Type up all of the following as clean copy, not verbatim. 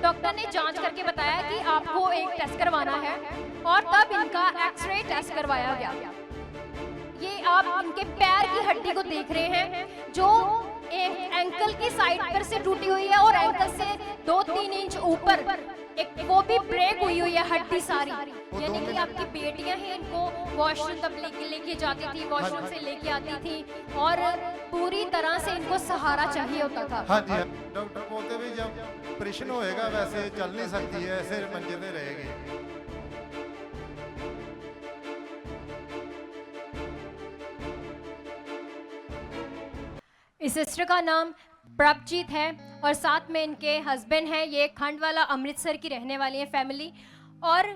Doctor ने जांच करके बताया कि आपको एक टेस्ट करवाना है और तब इनका एक्सरे टेस्ट करवाया गया। ये आप इनके पैर की हड्डी को देख रहे हैं जो एंकल की साइड पर से टूटी हुई है और एंकल से 2-3 इंच ऊपर एक वो भी ब्रेक हुई है हड्डी सारी। यानी कि आपकी बेटियां ही इनको वॉशरूम तब लेके जाती थी, वॉशरूम से लेके आती थी और पूरी तरह से इनको सहारा चाहिए होता था। हाँ जी, डॉक्टर बोलते भी जब ऑपरेशन होएगा वैसे चल नहीं सकती है, ऐसे मंजे पे रहेगी। इस सिस्टर का नाम प्रभजीत है और साथ में इनके हस्बैंड हैं। ये खंडवाला अमृतसर की रहने वाली है फैमिली। और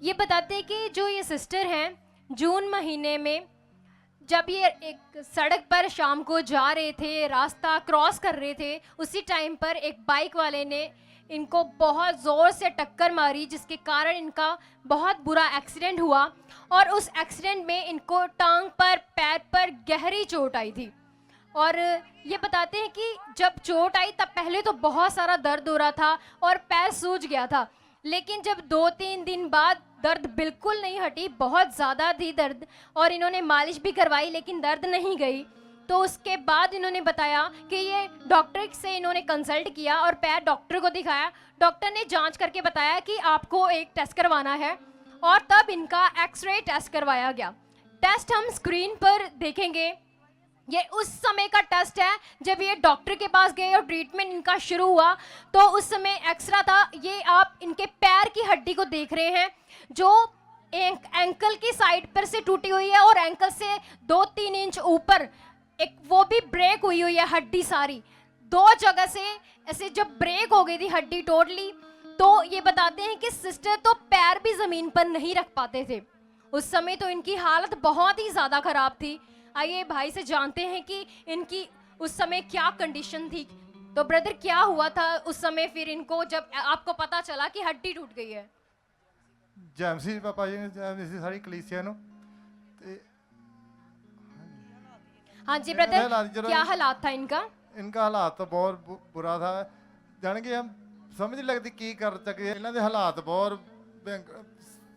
ये बताते हैं कि जो ये सिस्टर हैं, जून महीने में जब ये एक सड़क पर शाम को जा रहे थे, रास्ता क्रॉस कर रहे थे, उसी टाइम पर एक बाइक वाले ने इनको बहुत ज़ोर से टक्कर मारी, जिसके कारण इनका बहुत बुरा एक्सीडेंट हुआ और उस एक्सीडेंट में इनको टांग पर, पैर पर गहरी चोट आई थी। और ये बताते हैं कि जब चोट आई तब पहले तो बहुत सारा दर्द हो रहा था और पैर सूज गया था, लेकिन जब 2-3 दिन बाद दर्द बिल्कुल नहीं हटी, बहुत ज़्यादा थी दर्द और इन्होंने मालिश भी करवाई लेकिन दर्द नहीं गई। तो उसके बाद इन्होंने बताया कि ये डॉक्टर से इन्होंने कंसल्ट किया और पैर डॉक्टर को दिखाया। डॉक्टर ने जांच करके बताया कि आपको एक टेस्ट करवाना है और तब इनका एक्सरे टेस्ट करवाया गया। टेस्ट हम स्क्रीन पर देखेंगे। ये उस समय का टेस्ट है जब ये डॉक्टर के पास गए और ट्रीटमेंट इनका शुरू हुआ, तो उस समय एक्सरा था। ये आप इनके पैर की हड्डी को देख रहे हैं जो एंकल की साइड पर से टूटी हुई है और एंकल से 2-3 इंच ऊपर एक वो भी ब्रेक हुई है हड्डी सारी। 2 जगह से ऐसे जब ब्रेक हो गई थी हड्डी टोटली, तो ये बताते हैं कि सिस्टर तो पैर भी जमीन पर नहीं रख पाते थे। उस समय तो इनकी हालत बहुत ही ज्यादा खराब थी। आइए भाई से जानते हैं कि इनकी उस समय क्या कंडीशन थी। तो ब्रदर, क्या हुआ था उस समय फिर इनको जब आपको पता चला कि हड्डी टूट गई है? जैमसी पापा जी ने जैमसी सारी कलीसिया नु हाँ जी ब्रदर, क्या हालात था इनका? इनका हालात तो बहुत बुरा था, जान के हम समझ नहीं लगती की कर सके। इन्हों के हालात बहुत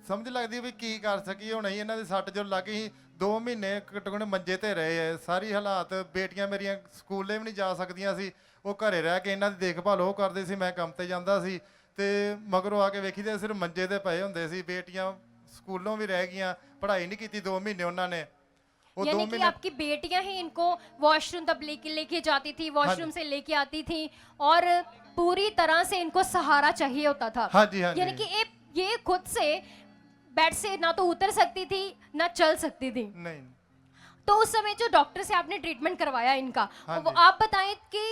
समझ लगती भी की कर सकी हो नहीं। इन्हों की सट जो लग गई 2 महीने घट्टो मंजे ते रहे है। सारी हालात, बेटियां मेरियां स्कूले भी नहीं जा सकदियां सी, वो घरे रह के इन्हों की देखभाल वो करते सी, मैं काम ते जांदा सी ते मगरों आके वेखी ते सिर्फ मंजे ते पए हुंदे सी। बेटियां स्कूलों भी रह गईयां, पढ़ाई नहीं की 2 महीने उन्होंने। यानी कि आपकी बेटियां ही इनको वॉशरूम तब लेके जाती थी, वॉशरूम से लेके आती थी और पूरी तरह से इनको सहारा चाहिए होता था। हाँ जी, हाँ जी। यानी कि ये खुद से बेड से ना तो उतर सकती थी ना चल सकती थी। नहीं। तो उस समय जो डॉक्टर से आपने ट्रीटमेंट करवाया इनका, हाँ वो आप बताएं कि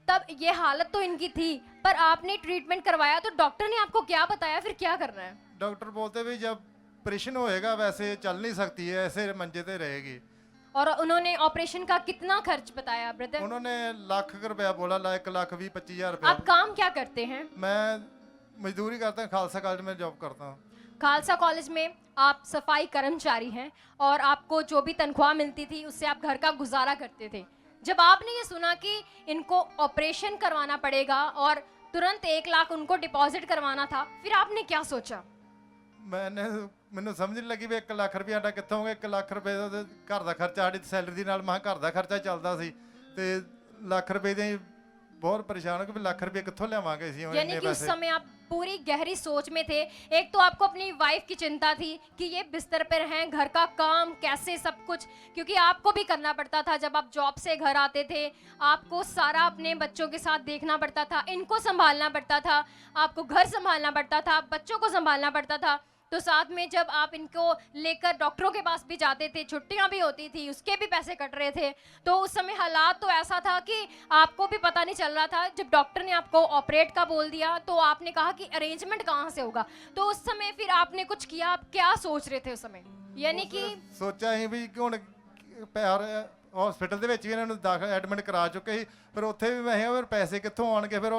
तब ये हालत तो इनकी थी पर आपने ट्रीटमेंट करवाया, तो डॉक्टर ने आपको क्या बताया, फिर क्या करना है? डॉक्टर बोलते भी जब ऑपरेशन होएगा वैसे चल नहीं सकती है, ऐसे मंजे पे रहेगी। और उन्होंने ऑपरेशन का कितना खर्च बताया ब्रदर? उन्होंने ₹1,00,000 बोला, 1,20,25,000 रुपया। आप काम क्या करते हैं? मैं मजदूरी करता हूँ, खालसा कॉलेज में जॉब करता हूँ। खालसा कॉलेज में आप सफाई कर्मचारी हैं और आपको जो भी तनख्वाह मिलती थी उससे आप घर का गुजारा करते थे। जब आपने ये सुना कि इनको ऑपरेशन करवाना पड़ेगा और तुरंत 1 लाख उनको डिपॉजिट करवाना था, फिर आपने क्या सोचा? मैंने समझ नहीं लगी भी 1 ਲੱਖ ਰੁਪਇਆ ਸਾਡਾ ਕਿੱਥੋਂ ਹੋਊਗਾ। 1 ਲੱਖ ਰੁਪਏ ਦਾ ਘਰ ਦਾ ਖਰਚਾ, ਸਾਡੀ ਸੈਲਰੀ ਦੇ ਨਾਲ ਘਰ ਦਾ ਖਰਚਾ ਚੱਲਦਾ ਸੀ ਤੇ ਲੱਖ ਰੁਪਏ ਦੇ बहुत परेशान हो कि ₹1,00,000 कित्थों लियावांगे इसी। यानी कि उस समय आप पूरी गहरी सोच में थे। एक तो आपको अपनी वाइफ की चिंता थी कि ये बिस्तर पर हैं, घर का काम कैसे सब कुछ, क्योंकि आपको भी करना पड़ता था। जब आप जॉब से घर आते थे आपको सारा अपने बच्चों के साथ देखना पड़ता था, इनको संभालना पड़ता था, आपको घर संभालना पड़ता था, बच्चों को संभालना पड़ता था। तो साथ में जब आप इनको लेकर डॉक्टरों के पास भी जाते थे, छुट्टियां भी होती थी, उसके भी पैसे कट रहे थे। तो उस समय हालात तो ऐसा था कि आपको भी पता नहीं चल रहा था। जब डॉक्टर ने आपको ऑपरेट का बोल दिया तो आपने कहा कि अरेंजमेंट कहाँ से होगा, तो उस समय फिर आपने कुछ किया? आप क्या सोच रहे थे उस समय? यानी कि सोचा ही भी कि हुण पैर हॉस्पिटल ਦੇ ਵਿੱਚ ਵੀ ਇਹਨਾਂ ਨੂੰ ਦਾਖਲ ਐਡਮਿਟ ਕਰਾ ਚੁੱਕੇ ਸੀ, ਫਿਰ ਉੱਥੇ ਵੀ ਮੈਂ ਫਿਰ ਪੈਸੇ ਕਿੱਥੋਂ ਆਣਗੇ, ਫਿਰ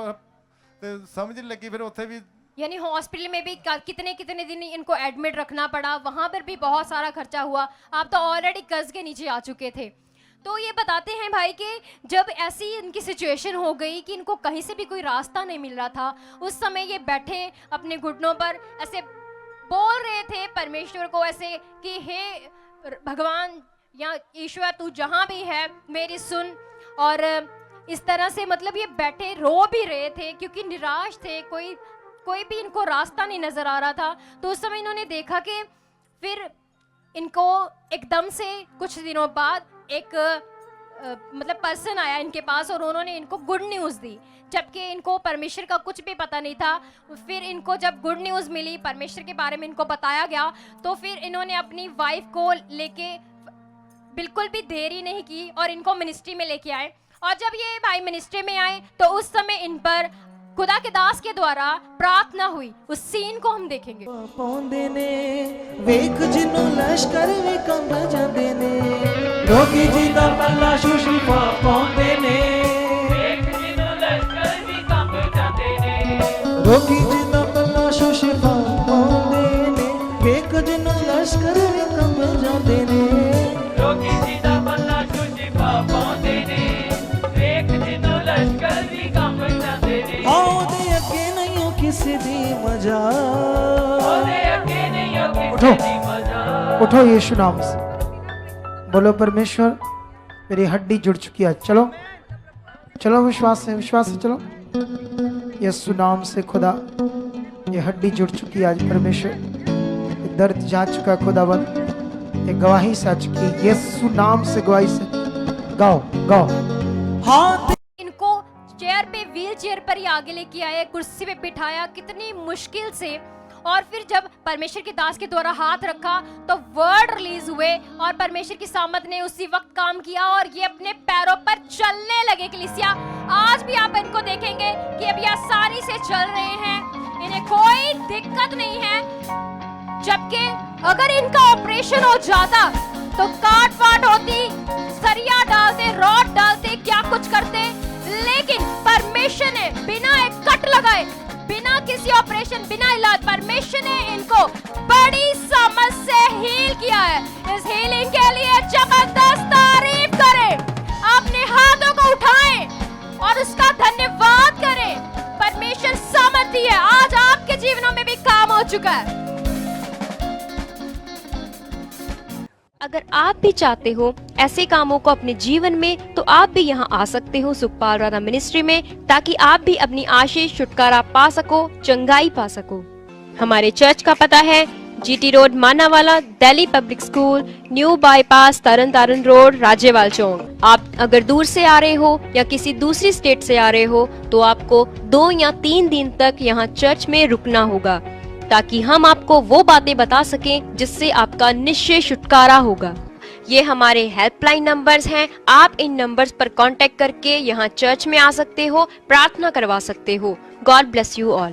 ਤੇ ਸਮਝ ਨਹੀਂ ਲੱਗੀ। ਫਿਰ ਉੱਥੇ ਵੀ यानी हॉस्पिटल में भी कितने कितने दिन इनको एडमिट रखना पड़ा, वहां पर भी बहुत सारा खर्चा हुआ। आप तो ऑलरेडी कर्ज के नीचे आ चुके थे। तो ये बताते हैं भाई कि जब ऐसी इनकी सिचुएशन हो गई कि इनको कहीं से भी कोई रास्ता नहीं मिल रहा था, उस समय ये बैठे अपने घुटनों पर ऐसे बोल रहे थे परमेश्वर को ऐसे कि हे भगवान या ईश्वर तू जहाँ भी है मेरी सुन। और इस तरह से मतलब ये बैठे रो भी रहे थे क्योंकि निराश थे, कोई भी इनको रास्ता नहीं नजर आ रहा था। तो उस समय इन्होंने देखा कि फिर इनको एकदम से कुछ दिनों बाद एक मतलब पर्सन आया इनके पास और उन्होंने इनको गुड न्यूज़ दी, जबकि इनको परमेश्वर का कुछ भी पता नहीं था। फिर इनको जब गुड न्यूज़ मिली, परमेश्वर के बारे में इनको बताया गया, तो फिर इन्होंने अपनी वाइफ को लेके बिल्कुल भी देरी नहीं की और इनको मिनिस्ट्री में लेके आए। और जब ये भाई मिनिस्ट्री में आए तो उस समय इन पर खुदा के दास के द्वारा प्रार्थना हुई। उस सीन को हम देखेंगे। पाਉਂਦੇ ਨੇ ਵੇਖ ਜਿਨੂੰ ਲਸ਼ਕਰ ਵੀ ਕੰਬ ਜਾਂਦੇ ਨੇ ਰੋਗੀ ਜੀ ਦਾ ਪੱਲਾ ਸ਼ੁਸ਼ੀਫਾ ਪਾਉਂਦੇ ਨੇ ਵੇਖ ਜਿਨੂੰ ਲਸ਼ਕਰ ਵੀ ਕੰਬ ਜਾਂਦੇ ਨੇ ਰੋਗੀ ਜੀ ਦਾ ਪੱਲਾ ਸ਼ੁਸ਼ੀਫਾ ਪਾਉਂਦੇ ਨੇ ਵੇਖ ਜਿਨੂੰ ਲਸ਼ਕਰ ਵੀ ਕੰਬ ਜਾਂਦੇ ਨੇ ਰੋਗੀ ਜੀ ਦਾ ਪੱਲਾ ਸ਼ੁਸ਼ੀਫਾ ਪਾਉਂਦੇ ਨੇ ਵੇਖ ਜਿਨੂੰ ਲਸ਼ਕਰ ਵੀ ਕੰਬ ਜਾਂਦੇ ਨੇ ਉਹਦੇ ਅੱਗੇ ਨਹੀਂ ਉਹ ਕਿਸੇ ਦੀ ਮਜ਼ਾਕ उठो उठो यीशु नाम से बोलो परमेश्वर मेरी हड्डी जुड़ चुकी है। चलो चलो विश्वास से चलो। यीशु नाम से खुदा ये हड्डी जुड़ चुकी है आज परमेश्वर, ये दर्द जा चुका खुदावंद, ये गवाही से आ चुकी। यीशु नाम से गवाही से गाओ गाओ। हाँ इनको चेयर पे, व्हील चेयर पर ही आगे लेके आए, कुर्सी पे बिठाया कितनी मुश्किल से, और फिर जब परमेश्वर के दास के द्वारा हाथ रखा तो वर्ड रिलीज हुए और परमेश्वर की सामत ने उसी वक्त काम किया और ये अपने पैरों पर चलने लगे। कलीसिया आज भी आप इनको देखेंगे कि अब ये आसानी से चल रहे हैं, इन्हें कोई दिक्कत नहीं है। जबकि अगर इनका ऑपरेशन हो जाता तो काट फाट होती, सरिया डालते, रॉड डालते, क्या कुछ करते, लेकिन परमेश्वर ने बिना एक कट लगाए, बिना किसी ऑपरेशन, बिना इलाज, परमेश्वर ने इनको बड़ी समझ से हील किया है। इस हीलिंग के लिए जबरदस्त तारीफ करें, अपने हाथों को उठाएं और उसका धन्यवाद करें। परमेश्वर सामर्थ्य है, आज आपके जीवनों में भी काम हो चुका है। अगर आप भी चाहते हो ऐसे कामों को अपने जीवन में, तो आप भी यहाँ आ सकते हो सुखपाल राणा मिनिस्ट्री में, ताकि आप भी अपनी आशीष छुटकारा पा सको, चंगाई पा सको। हमारे चर्च का पता है GT road Manawala, Delhi public school, new bypass, Tarn Taran road, Rajyawal Chowk. आप अगर दूर से आ रहे हो या किसी दूसरी स्टेट से आ रहे हो तो आपको 2 या 3 दिन तक यहाँ चर्च में रुकना होगा, ताकि हम आपको वो बातें बता सकें जिससे आपका निश्चय छुटकारा होगा। ये हमारे हेल्पलाइन नंबर्स हैं, आप इन नंबर्स पर कांटेक्ट करके यहाँ चर्च में आ सकते हो, प्रार्थना करवा सकते हो। God bless you all.